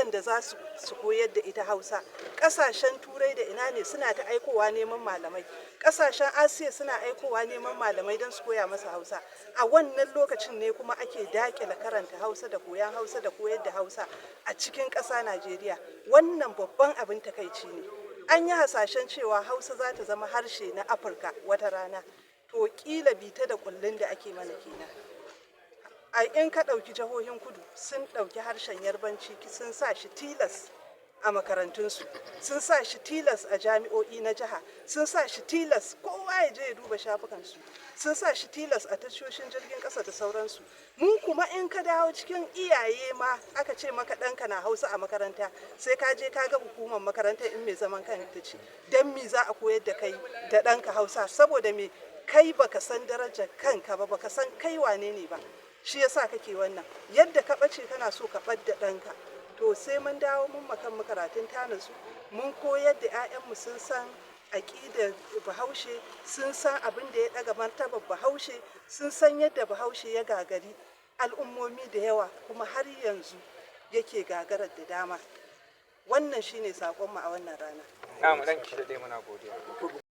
waɗanda za su koyar da ita Hausa. Ƙasashen Turai da ina ne suna ta aikowa neman malamai, ƙasashen Asiya suna aikowa neman malamai don su koya masa Hausa. A wannan lokacin ne kuma ake daƙile karanta Hausa da koyan Hausa da koyar da Hausa a cikin ƙasa Najeriya. Wannan babban abin takaici ne. An yi hasashen cewa Hausa za ta zama harshe na Afirka wata rana, to ƙila bita da kullun da ake mana kenan. In ka ɗauki jihohin kudu sun ɗauki harshen Yarbanci sun sa shi tilas a makarantunsu, sun sa shi tilas a jami'o'i na jiha, sun sa shi tilas kowa ya je ya duba shafukansu, sun sa shi tilas a tashoshin jirgin ƙasa da sauransu. Mu kuma in ka dawo cikin iyaye ma aka ce maka ɗanka na Hausa a makaranta, sai ka je ka ga hukumar makaranta in mai zaman kanta ce, don me za a koyar da kai da ɗanka Hausa, saboda me kai baka san darajar kanka ba, baka san kai wane ne ba. Shi yasa kake wannan, yadda ka ɓace kana so ka ɓadda ɗanka, to sai mun dawo mun makan karatun tanasu, mun koyar da 'ya'yanmu sun san aƙidar Bahaushe, sun san abin da ya ɗaga martabar Bahaushe, sun san yadda Bahaushe ya gagari al'ummomi da yawa kuma har yanzu yake gagarar da dama. Wannan shine saƙonmu a wannan rana. Ranki da dai muna godiya.